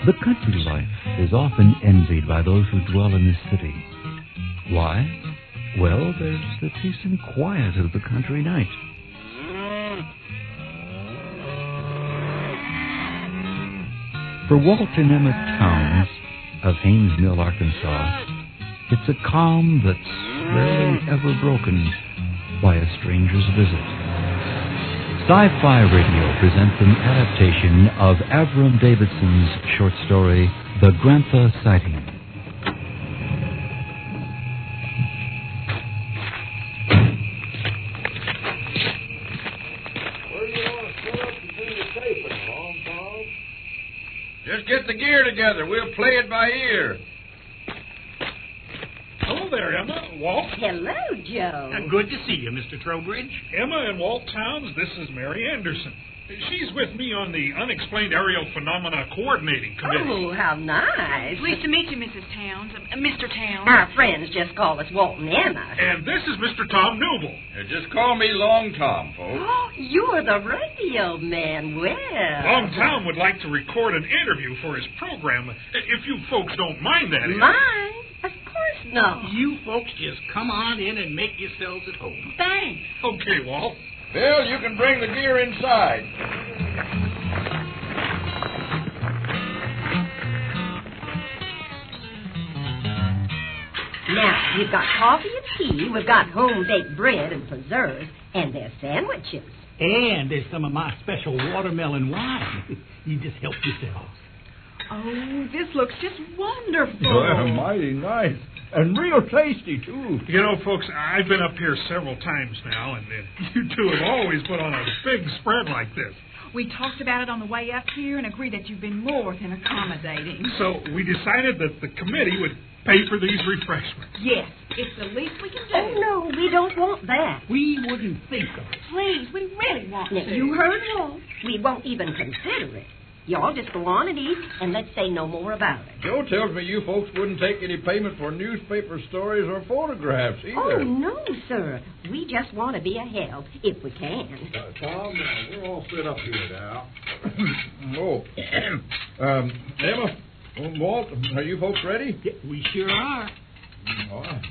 The country life is often envied by those who dwell in the city. Why? Well, there's the peace and quiet of the country night. For Walt and Emma Towns of Haynes Mill, Arkansas, it's a calm that's rarely ever broken by a stranger's visit. Sci-Fi Radio presents an adaptation of Avram Davidson's short story, The Grantha Sighting. Where do you want to set up and do the taping, Long Tom? Just get the gear together. We'll play it by ear. Hello there, Emma. Walt. Hello, Joe. Good to see you, Mr. Trowbridge. Emma and Walt Towns, this is Mary Anderson. She's with me on the Unexplained Aerial Phenomena Coordinating Committee. Oh, how nice. Pleased to meet you, Mrs. Towns. Mr. Towns. Our friends just call us Walt and Emma. And this is Mr. Tom Newble. Just call me Long Tom, folks. Oh, you're the radio man. Well. Long Tom would like to record an interview for his program. If you folks don't mind that. Mine? Of course not. You folks just come on in and make yourselves at home. Thanks. Okay, Walt. Bill, you can bring the gear inside. Now, we've got coffee and tea, we've got home-baked bread and preserves, and there's sandwiches. And there's some of my special watermelon wine. You just help yourselves. Oh, this looks just wonderful. Well, mighty nice. And real tasty, too. You know, folks, I've been up here several times now, and you two have always put on a big spread like this. We talked about it on the way up here and agreed that you've been more than accommodating. So we decided that the committee would pay for these refreshments. Yes, it's the least we can do. Oh, no, we don't want that. We wouldn't think of it. Please, we really want Now, to. you heard Walt. We won't even consider it. Y'all just go on and eat, and let's say no more about it. Joe tells me you folks wouldn't take any payment for newspaper stories or photographs either. Oh, no, sir. We just want to be a help, if we can. Tom, we're all set up here now. Emma, Walt, are you folks ready? Yeah, we sure are. All right.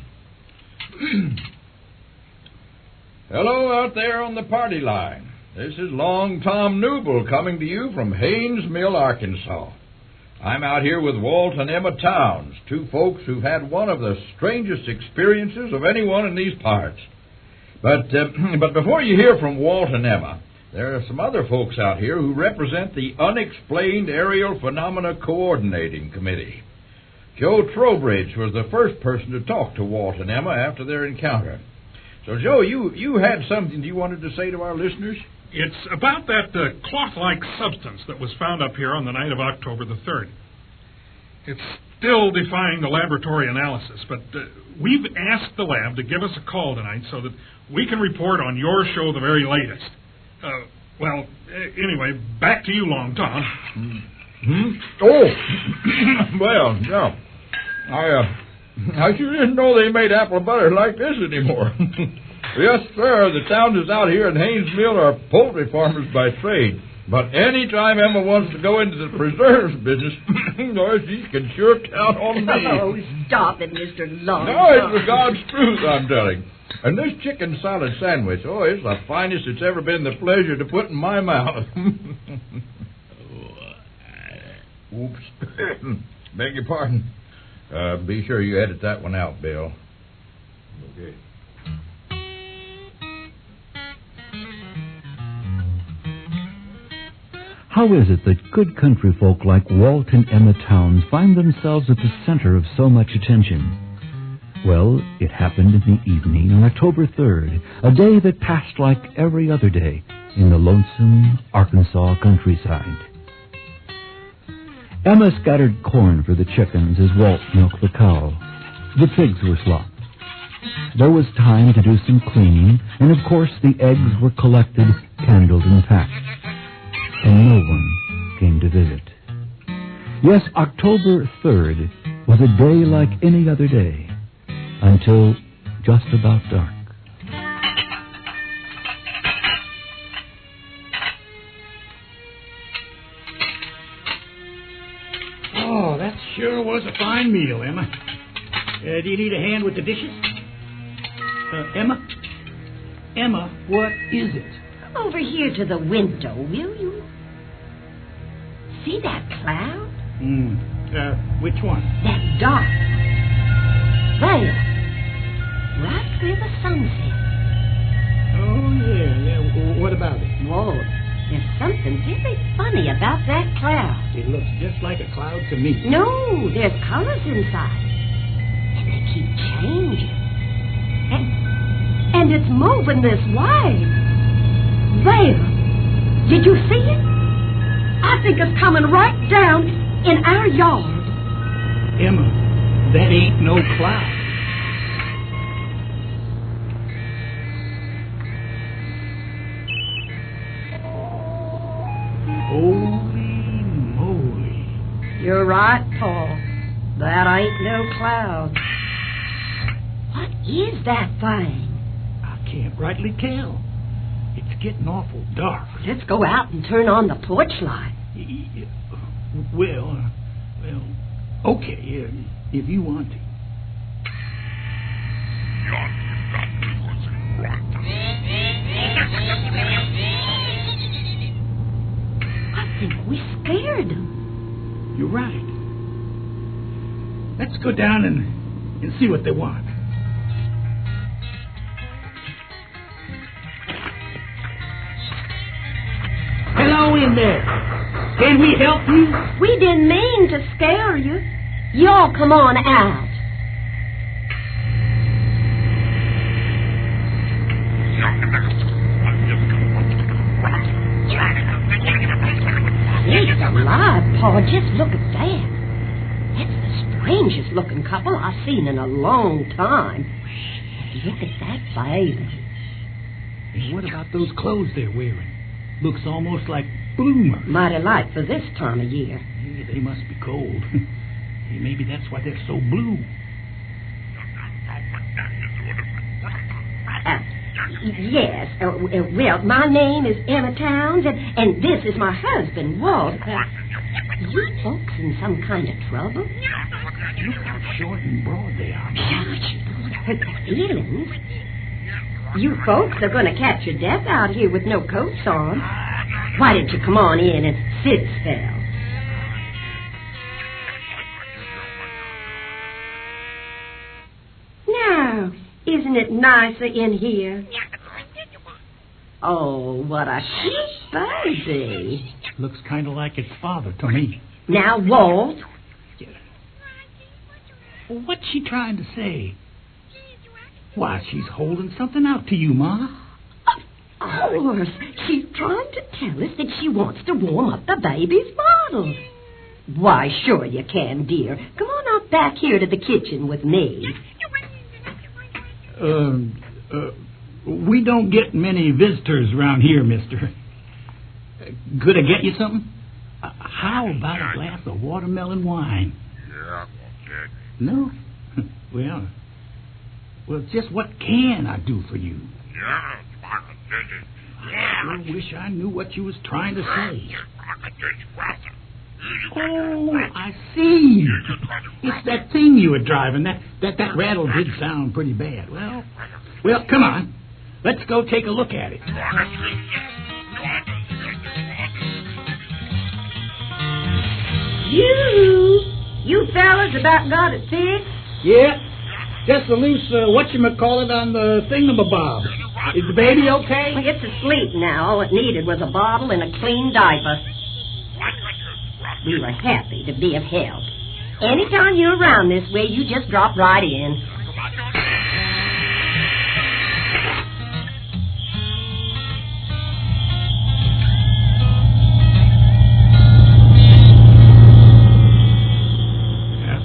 Hello out there on the party line. This is Long Tom Newble coming to you from Haynes Mill, Arkansas. I'm out here with Walt and Emma Towns, two folks who've had one of the strangest experiences of anyone in these parts. But before you hear from Walt and Emma, there are some other folks out here who represent the Unexplained Aerial Phenomena Coordinating Committee. Joe Trowbridge was the first person to talk to Walt and Emma after their encounter. So, Joe, you had something you wanted to say to our listeners? It's about that cloth-like substance that was found up here on the night of October the 3rd. It's still defying the laboratory analysis, but we've asked the lab to give us a call tonight so that we can report on your show the very latest. Anyway, back to you, Long Tom. Oh, well, no. I sure didn't know they made apple butter like this anymore. Yes, sir, the Townses out here in Haynes Mill are poultry farmers by trade. But any time Emma wants to go into the preserves business, she can sure count on me. Oh, stop it, Mr. Long. No, it's the God's truth, I'm telling. And this chicken salad sandwich, it's the finest it's ever been the pleasure to put in my mouth. Oops. Beg your pardon. Be sure you edit that one out, Bill. Okay. How is it that good country folk like Walt and Emma Towns find themselves at the center of so much attention? Well, it happened in the evening on October 3rd, a day that passed like every other day in the lonesome Arkansas countryside. Emma scattered corn for the chickens as Walt milked the cow. The pigs were slopped. There was time to do some cleaning, and of course the eggs were collected, candled, and packed. And no one came to visit. Yes, October 3rd was a day like any other day, until just about dark. sure was a fine meal, Emma. Do you need a hand with the dishes? Emma? Emma, what is it? Come over here to the window, will you? See that cloud? Which one? That dark. There. Right where the sun sets. Oh, yeah. What about it? Whoa, there's something very funny about that cloud. It looks just like a cloud to me. No, there's colors inside. And they keep changing. And it's moving this way. There. Did you see it? I think it's coming right down in our yard. Emma, that ain't no cloud. Holy moly. You're right, Paul. That ain't no cloud. What is that thing? I can't rightly tell. It's getting awful dark. Let's go out and turn on the porch light. Well, okay, if you want to. I think we scared them. You're right. Let's go down and see what they want. Hello in there. Can we help you? We didn't mean to scare you. Y'all come on out. It's alive, Paul. Just look at that. That's the strangest looking couple I've seen in a long time. Look at that baby. And what about those clothes they're wearing? Looks almost like bloomers. Mighty light for this time of year. Yeah, they must be cold. Maybe that's why they're so blue. Yes. Well, my name is Emma Towns, and this is my husband, Walt. You folks in some kind of trouble? Look how short and broad they are. Hurt their feelings. You folks are going to catch your death out here with no coats on. Why didn't you come on in and sit a spell? Now, isn't it nicer in here? Oh, what a sweet baby. Looks kind of like its father to me. Now, Walt. What's she trying to say? Why, she's holding something out to you, Ma. Of course. She's trying to tell us that she wants to warm up the baby's bottle. Why, sure you can, dear. Come on out back here to the kitchen with me. We don't get many visitors around here, mister. Could I get you something? How about a glass of watermelon wine? Yeah, okay. No? Well, just what can I do for you? I wish I knew what you was trying to say. Oh, I see. It's that thing you were driving. That rattle did sound pretty bad. Well, come on. Let's go take a look at it. You fellas about got it fixed? Yeah. Just a loose, whatchamacallit on the thingamabob. Is the baby okay? Well, it's asleep now. All it needed was a bottle and a clean diaper. We were happy to be of help. Anytime you're around this way, you just drop right in.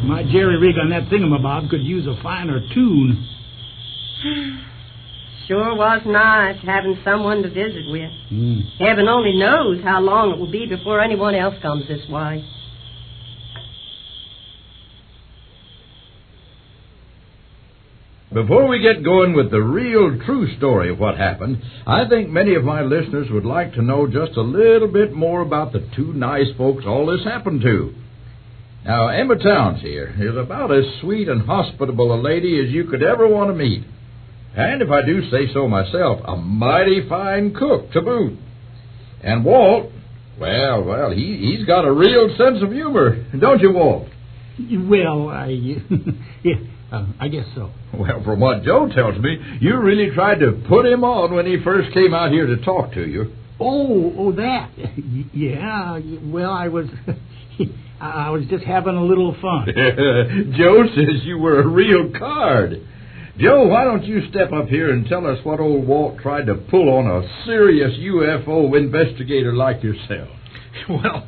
My jerry-rig on that thingamabob could use a finer tune. Sure was nice having someone to visit with. Heaven only knows how long it will be before anyone else comes this way. Before we get going with the real true story of what happened, I think many of my listeners would like to know just a little bit more about the two nice folks all this happened to. Now, Emma Towns here is about as sweet and hospitable a lady as you could ever want to meet. And if I do say so myself, a mighty fine cook to boot. And Walt, well, he's got a real sense of humor, don't you, Walt? Well, I guess so. Well, from what Joe tells me, you really tried to put him on when he first came out here to talk to you. Oh, that. Yeah, well, I was just having a little fun. Joe says you were a real card. Joe, why don't you step up here and tell us what old Walt tried to pull on a serious UFO investigator like yourself? Well,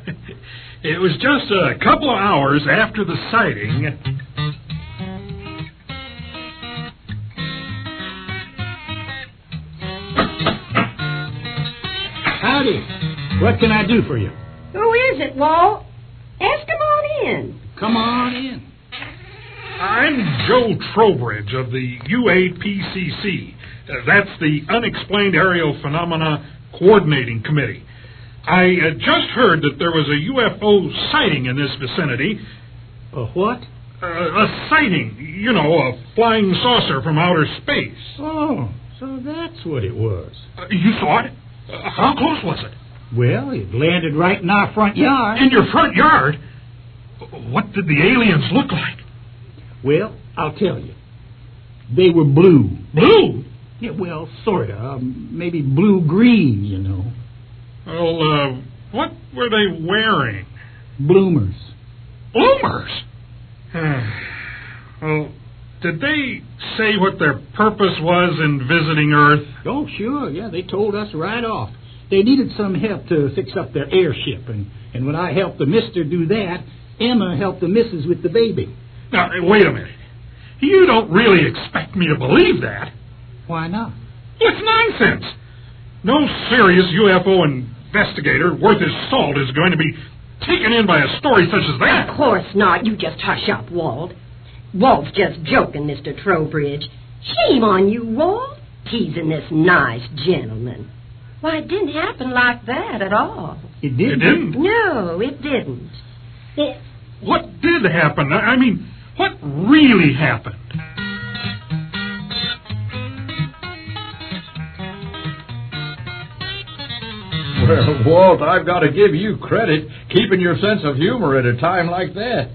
it was just a couple of hours after the sighting. Howdy. What can I do for you? Who is it, Walt? Ask him on in. Come on in. I'm Joe Trowbridge of the UAPCC. That's the Unexplained Aerial Phenomena Coordinating Committee. I just heard that there was a UFO sighting in this vicinity. A what? A sighting. You know, a flying saucer from outer space. Oh, so that's what it was. You saw it? How close was it? Well, it landed right in our front yard. In your front yard? What did the aliens look like? Well, I'll tell you. They were blue. Blue? Yeah, well, sort of. Maybe blue-green, you know. Well, what were they wearing? Bloomers. Bloomers? Well, did they say what their purpose was in visiting Earth? Oh, sure, yeah, they told us right off. They needed some help to fix up their airship, and when I helped the mister do that, Emma helped the missus with the baby. Now, wait a minute. You don't really expect me to believe that. Why not? It's nonsense. No serious UFO investigator worth his salt is going to be taken in by a story such as that. Of course not. You just hush up, Walt. Walt's just joking, Mr. Trowbridge. Shame on you, Walt, teasing this nice gentleman. Why, it didn't happen like that at all. It didn't? It didn't? No, it didn't. Well, what did happen? I mean, what really happened? Well, Walt, I've got to give you credit keeping your sense of humor at a time like that.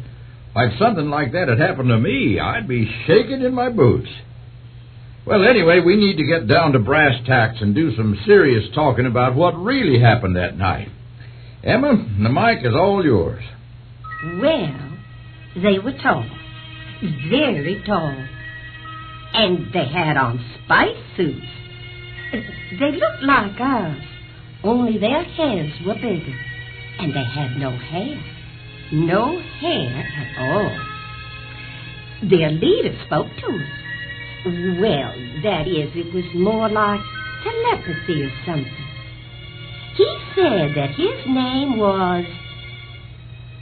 If something like that had happened to me, I'd be shaking in my boots. Well, anyway, we need to get down to brass tacks and do some serious talking about what really happened that night. Emma, the mic is all yours. Well, they were tall. Very tall. And they had on spice suits. They looked like us, only their heads were bigger. And they had no hair. No hair at all. Their leader spoke to us. Well, that is, it was more like telepathy or something. He said that his name was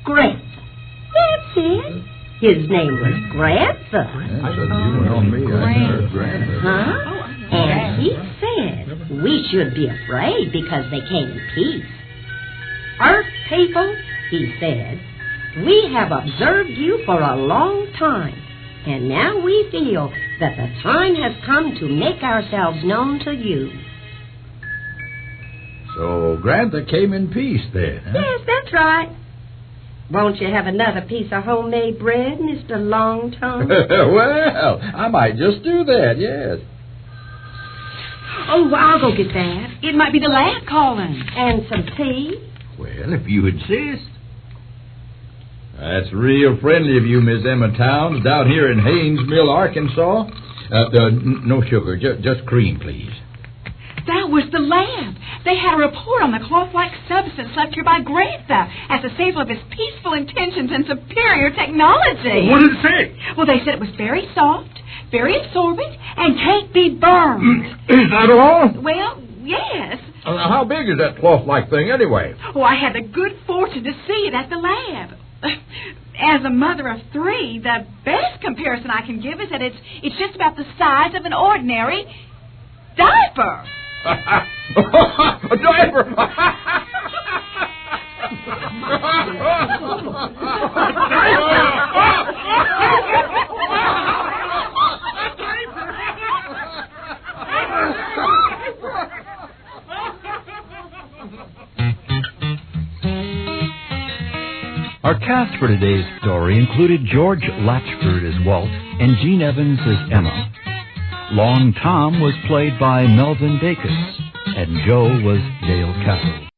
Grantha. That's it. His name was Grantha. I said you went on me. I heard Grantha. Huh? And he said we should be afraid because they came in peace. Earth people, he said, we have observed you for a long time, and now we feel that the time has come to make ourselves known to you. So Grantha came in peace then, huh? Yes, that's right. Won't you have another piece of homemade bread, Mr. Longtongue? Well, I might just do that, yes. Oh, I'll go get that. It might be the lad calling. And some tea? Well, if you insist. That's real friendly of you, Miss Emma Towns, down here in Haynes Mill, Arkansas. No sugar, just cream, please. That was the lab. They had a report on the cloth-like substance left here by Grantha as a sample of his peaceful intentions and superior technology. What did it say? Well, they said it was very soft, very absorbent, and can't be burned. Is that all? Well, yes. How big is that cloth-like thing, anyway? Oh, I had the good fortune to see it at the lab. As a mother of three, the best comparison I can give is that it's just about the size of an ordinary diaper. A diaper! A diaper? Our cast for today's story included George Latchford as Walt and Gene Evans as Emma. Long Tom was played by Melvin Dacus, and Joe was Dale Castle.